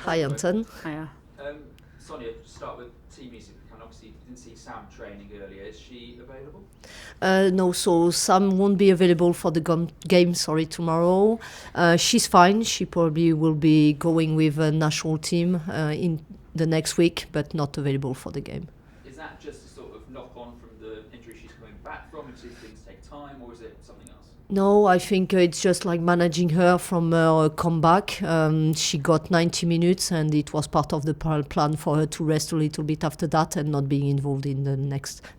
Hi, Anton. Hiya. Sonia, to start with team music, and obviously you didn't see Sam training earlier. Is she available? No, so Sam won't be available for the game, tomorrow. She's fine. She probably will be going with a national team in the next week, but not available for the game. Is that just a sort of knock-on from the injury she's coming back from, and so things take time, or is it something else? No, I think it's just like managing her from her comeback. She got 90 minutes and it was part of the plan for her to rest a little bit after that and not being involved in the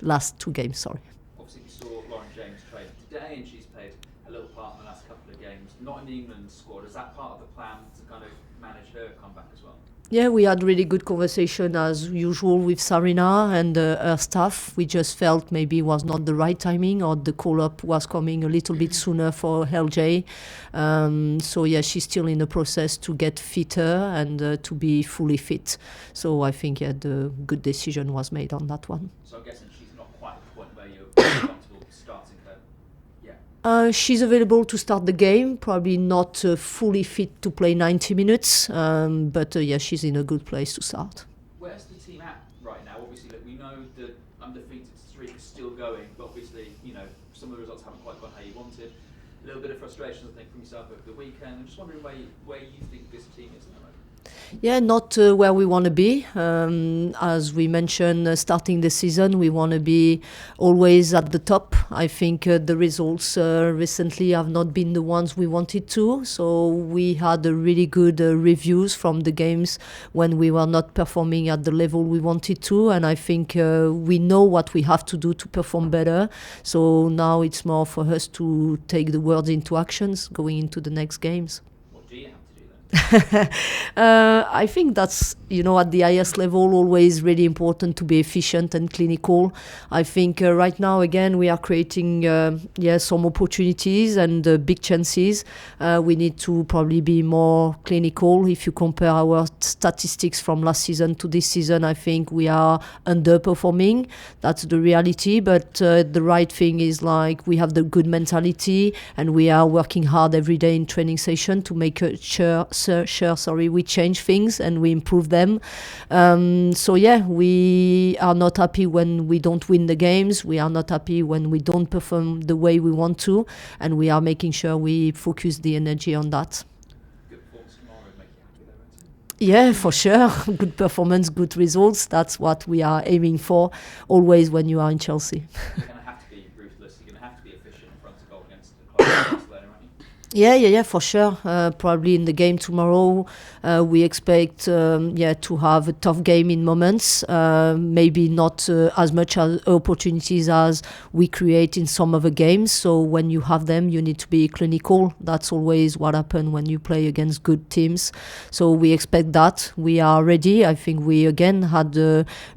last two games, sorry. Obviously we saw Lauren James train today and she's played a little part in the last couple of games, not in the England squad. Is that part of the plan to kind of manage her comeback as well? Yeah, we had really good conversation as usual with Sarina and her staff. We just felt maybe it was not the right timing or the call-up was coming a little bit sooner for LJ. So yeah, she's still in the process to get fitter and to be fully fit. So I think the good decision was made on that one. So I'm guessing she's not quite at the point where you're comfortable starting her yet? She's available to start the game, probably not fully fit to play 90 minutes, but yeah, she's in a good place to start. Where's the team at right now? Obviously, look, we know the undefeated streak is still going, but obviously, some of the results haven't quite gone how you wanted. A little bit of frustration, I think, from yourself over the weekend. I'm just wondering where you think this team is at the moment. Yeah, not where we want to be. As we mentioned, starting the season, we want to be always at the top. I think the results recently have not been the ones we wanted to. So we had really good reviews from the games when we were not performing at the level we wanted to. And I think we know what we have to do to perform better. So now it's more for us to take the words into actions going into the next games. What do you have to do then? I think that's, at the highest level, always really important to be efficient and clinical. I think right now, again, we are creating some opportunities and big chances. We need to probably be more clinical. If you compare our statistics from last season to this season, I think we are underperforming. That's the reality. But the right thing is like we have the good mentality and we are working hard every day in training session to make sure we change things and we improve them. So yeah, we are not happy when we don't win the games. We are not happy when we don't perform the way we want to, and we are making sure we focus the energy on that. Good performance tomorrow would make you happy though, won't it? Yeah, for sure. Good performance, good results. That's what we are aiming for always when you are in Chelsea. You're going to have to be ruthless. You're going to have to be efficient in front of goal against the club like Barcelona, aren't you? Yeah, for sure. Probably in the game tomorrow, we expect to have a tough game in moments. Maybe not as much opportunities as we create in some other games. So when you have them, you need to be clinical. That's always what happens when you play against good teams. So we expect that. We are ready. I think we again had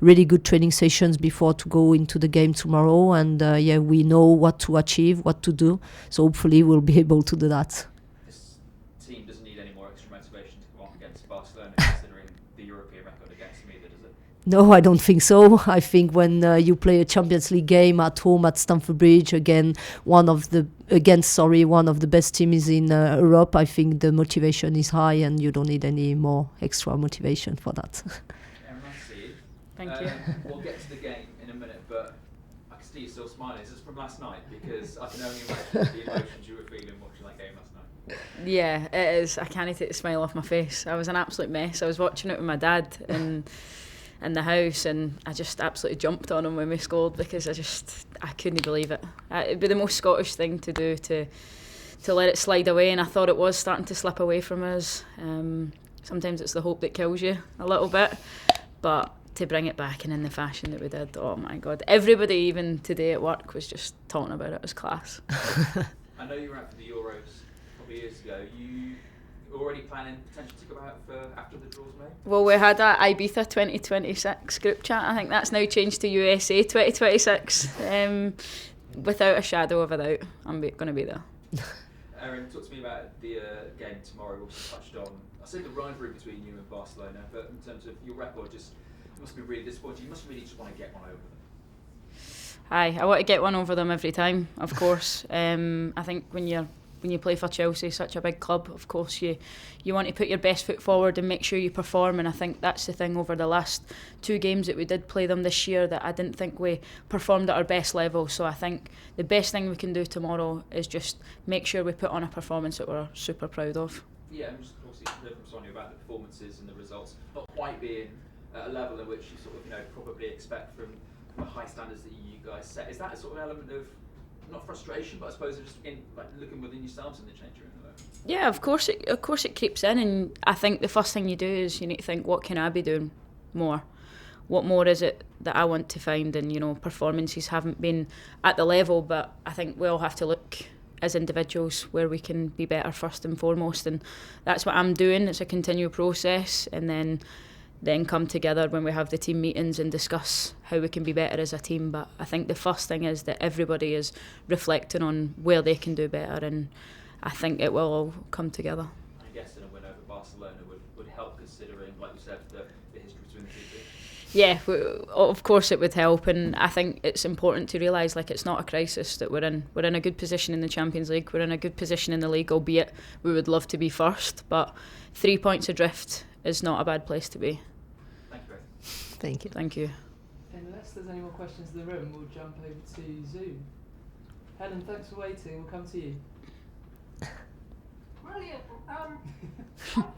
really good training sessions before to go into the game tomorrow. And we know what to achieve, what to do. So hopefully we'll be able to do that. This team doesn't need any more extra motivation to come on against Barcelona, considering the European record against them either, does it? No, I don't think so. I think when you play a Champions League game at home at Stamford Bridge, again, one of the best teams in Europe, I think the motivation is high and you don't need any more extra motivation for that. Erin, nice to see you. Thank you. We'll get to the game in a minute, but I can see you still smiling. Is this from last night? Because I can only imagine the emotions you were feeling watching that game last night. Yeah, it is. I can't take the smile off my face. I was an absolute mess. I was watching it with my dad in the house and I just absolutely jumped on him when we scored because I couldn't believe it. It'd be the most Scottish thing to do to let it slide away, and I thought it was starting to slip away from us. Sometimes it's the hope that kills you a little bit, but to bring it back and in the fashion that we did, oh my God. Everybody, even today at work, was just talking about it. It was class. I know you were out for the Euros a couple of years ago. You already planning potentially to go out for after the draw's made? Well, we had a Ibiza 2026 group chat. I think that's now changed to USA 2026. Without a shadow of a doubt, I'm going to be there. Erin, talk to me about the game tomorrow. We also touched on, I said the rivalry between you and Barcelona, but in terms of your record, it must be really disappointing. You must really just want to get one over them. Aye, I want to get one over them every time, of course. I think when you're when you play for Chelsea, such a big club, of course you want to put your best foot forward and make sure you perform, and I think that's the thing over the last 2 games that we did play them this year, that I didn't think we performed at our best level. So I think the best thing we can do tomorrow is just make sure we put on a performance that we're super proud of. Yeah, and just obviously heard from Sonia about the performances and the results not quite being at a level in which you sort of probably expect from the high standards that you guys set. Is that a sort of element of not frustration, but I suppose just looking within yourselves in the change room? Yeah, of course it creeps in, and I think the first thing you do is you need to think, what can I be doing more? What more is it that I want to find? And performances haven't been at the level, but I think we all have to look as individuals where we can be better first and foremost, and that's what I'm doing. It's a continual process, and then come together when we have the team meetings and discuss how we can be better as a team. But I think the first thing is that everybody is reflecting on where they can do better, and I think it will all come together. I guess in a win over Barcelona would help, considering, like you said, the history between the two teams. Yeah, of course it would help, and I think it's important to realise it's not a crisis that we're in. We're in a good position in the Champions League, we're in a good position in the league, albeit we would love to be first, but 3 points adrift is not a bad place to be. Thank you both. Thank you. Thank you. Unless there's any more questions in the room, we'll jump over to Zoom. Helen, thanks for waiting, we'll come to you. Brilliant.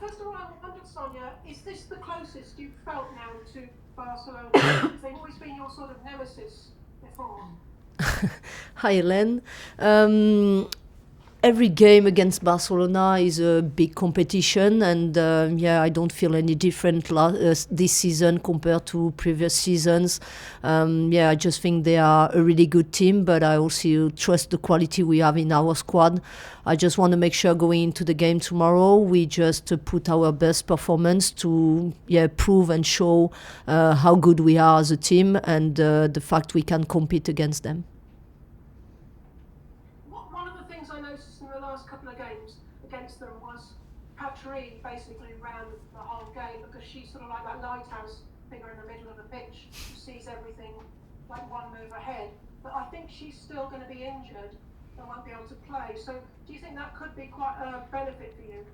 First of all, I wondered, Sonia, is this the closest you've felt now to Barcelona? They've always been your sort of nemesis before. Hi, Helen. Every game against Barcelona is a big competition, and I don't feel any different this season compared to previous seasons. I just think they are a really good team, but I also trust the quality we have in our squad. I just want to make sure going into the game tomorrow, we just put our best performance to prove and show how good we are as a team, and the fact we can compete against them. Against them was Patry basically ran the whole game, because she's sort of like that lighthouse figure in the middle of the pitch who sees everything like one move ahead. But I think she's still going to be injured and won't be able to play. So do you think that could be quite a benefit for you?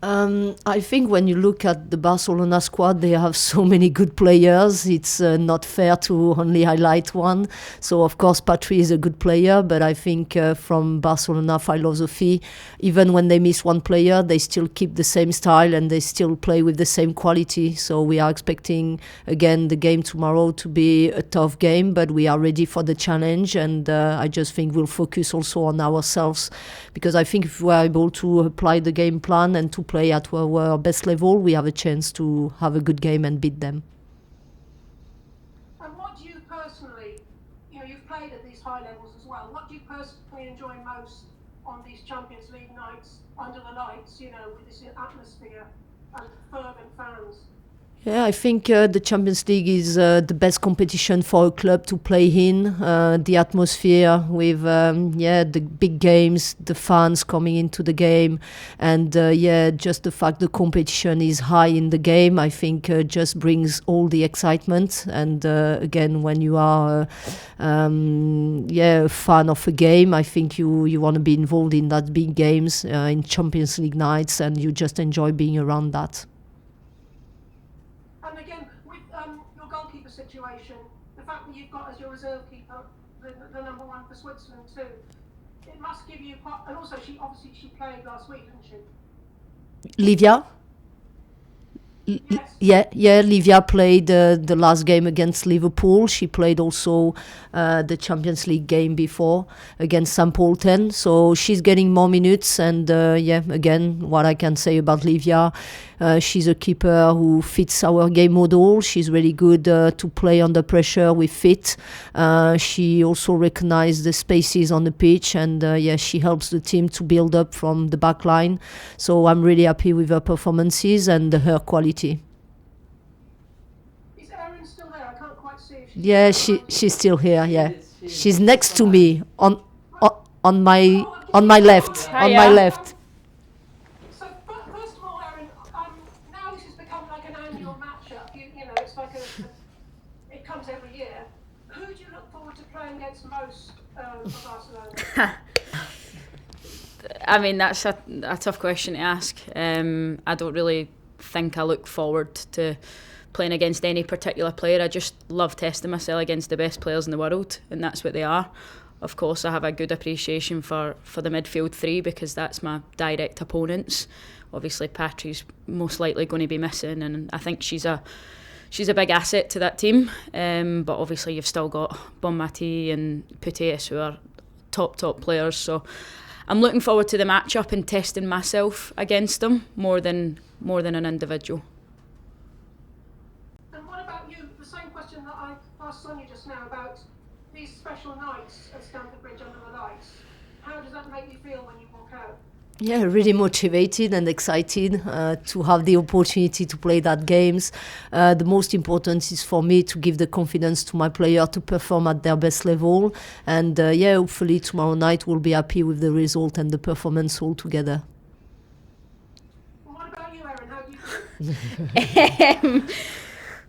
I think when you look at the Barcelona squad, they have so many good players. It's not fair to only highlight one. So, of course, Patry is a good player, but I think from Barcelona philosophy, even when they miss one player, they still keep the same style and they still play with the same quality. So we are expecting, again, the game tomorrow to be a tough game, but we are ready for the challenge, and I just think we'll focus also on ourselves, because I think if we are able to apply the game plan and to play at our best level, we have a chance to have a good game and beat them. And what do you personally, you've played at these high levels as well, what do you personally enjoy most on these Champions League nights under the lights, with this atmosphere and fervent fans? Yeah, I think the Champions League is the best competition for a club to play in. The atmosphere with the big games, the fans coming into the game, and just the fact the competition is high in the game, I think just brings all the excitement. And again, when you are a fan of a game, I think you want to be involved in that big games in Champions League nights, and you just enjoy being around that. Goalkeeper situation, the fact that you've got as your reserve keeper the number one for Switzerland too, it must give you quite, and also she played last week, didn't she? Livia? Yes. Livia played the last game against Liverpool. She played also the Champions League game before against St. Polten. So she's getting more minutes. And again, what I can say about Livia, she's a keeper who fits our game model. She's really good to play under pressure with fit. She also recognizes the spaces on the pitch, and she helps the team to build up from the back line. So I'm really happy with her performances and her quality. Is Erin still there? I can't quite see if she's still here. Yeah, she's next to me on my left. Hiya. On my left. So first of all, Erin, now this has become like an annual matchup. It's like it comes every year. Who do you look forward to playing against most for Barcelona? I mean, that's a tough question to ask. I don't really think I look forward to playing against any particular player. I just love testing myself against the best players in the world, and that's what they are. Of course, I have a good appreciation for the midfield three because that's my direct opponents. Obviously, Patri's most likely going to be missing, and I think she's a big asset to that team. But obviously, you've still got Bompastor and Puteas who are top players. So I'm looking forward to the matchup and testing myself against them more than an individual. And what about you? The same question that I asked Sonia just now about these special nights at Stamford Bridge under the lights. How does that make you feel when you walk out? Yeah, really motivated and excited to have the opportunity to play that games. The most important is for me to give the confidence to my player to perform at their best level. And hopefully tomorrow night we'll be happy with the result and the performance all together. What about you, Erin? How do you feel?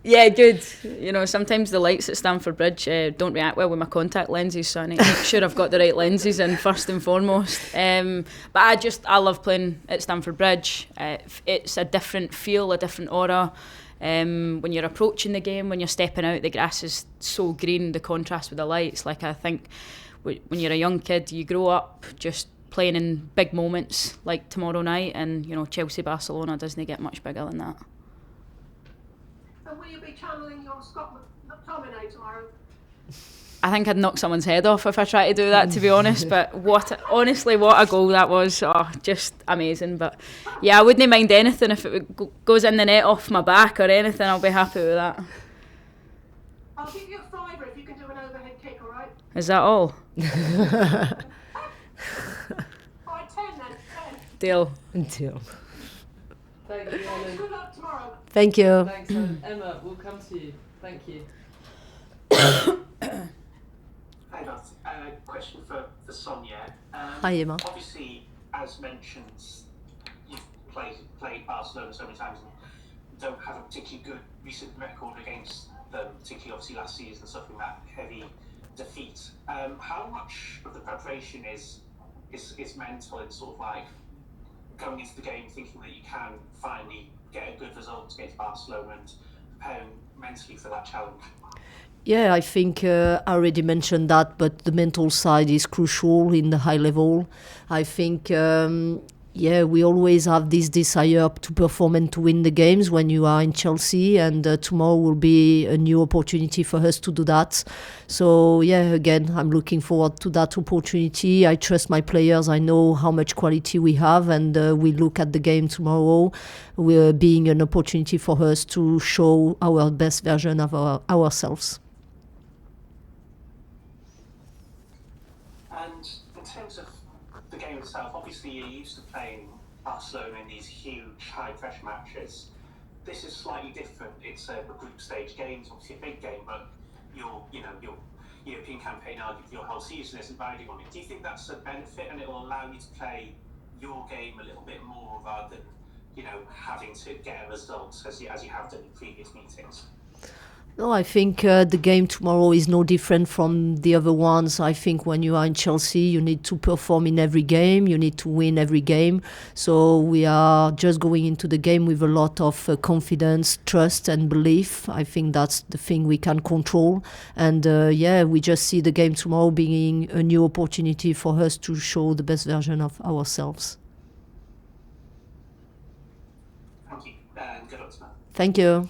Yeah, good. You know, sometimes the lights at Stamford Bridge don't react well with my contact lenses, so I need to make sure I've got the right lenses in first and foremost. But I love playing at Stamford Bridge. It's a different feel, a different aura. When you're approaching the game, when you're stepping out, the grass is so green, the contrast with the lights. Like, I think when you're a young kid, you grow up just playing in big moments like tomorrow night, and you know, Chelsea-Barcelona doesn't get much bigger than that. And will you be channeling your Scott Mctominay tomorrow? I think I'd knock someone's head off if I tried to do that, to be honest. But what a goal that was. Oh, just amazing. But yeah, I wouldn't mind anything if it goes in the net off my back or anything. I'll be happy with that. I'll give you a $5 if you can do an overhead kick, all right? Is that all? All right, 10 then. 10. Deal. Thank you, Thanks. Ellen. Good luck tomorrow. Thank you. Thanks, Ellen. Emma, we'll come to you. Thank you. Hi, guys. Question for Sonia. Hi, Emma. Obviously, as mentioned, you've played Barcelona so many times and don't have a particularly good recent record against them, particularly obviously last season suffering that heavy defeat. How much of the preparation is mental and sort of like going into the game thinking that you can finally get a good result against Barcelona and preparing mentally for that challenge? Yeah, I think I already mentioned that, but the mental side is crucial in the high level. I think, we always have this desire to perform and to win the games when you are in Chelsea, and tomorrow will be a new opportunity for us to do that. So, again, I'm looking forward to that opportunity. I trust my players. I know how much quality we have, and we look at the game tomorrow being an opportunity for us to show our best version of ourselves. And in terms of the game itself, obviously you're used to playing Barcelona in these huge high-pressure matches. This is slightly different. It's a group stage game. It's obviously a big game, but your European campaign, arguably your whole season isn't riding on it. Do you think that's a benefit and it will allow you to play your game a little bit more rather than having to get a result as you have done in previous meetings? No, I think the game tomorrow is no different from the other ones. I think when you are in Chelsea, you need to perform in every game. You need to win every game. So we are just going into the game with a lot of confidence, trust and belief. I think that's the thing we can control. And we just see the game tomorrow being a new opportunity for us to show the best version of ourselves. Thank you. And good luck tomorrow. Thank you.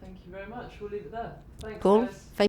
Thank you very much. We'll leave it there. Thanks, Cool. guys. Thank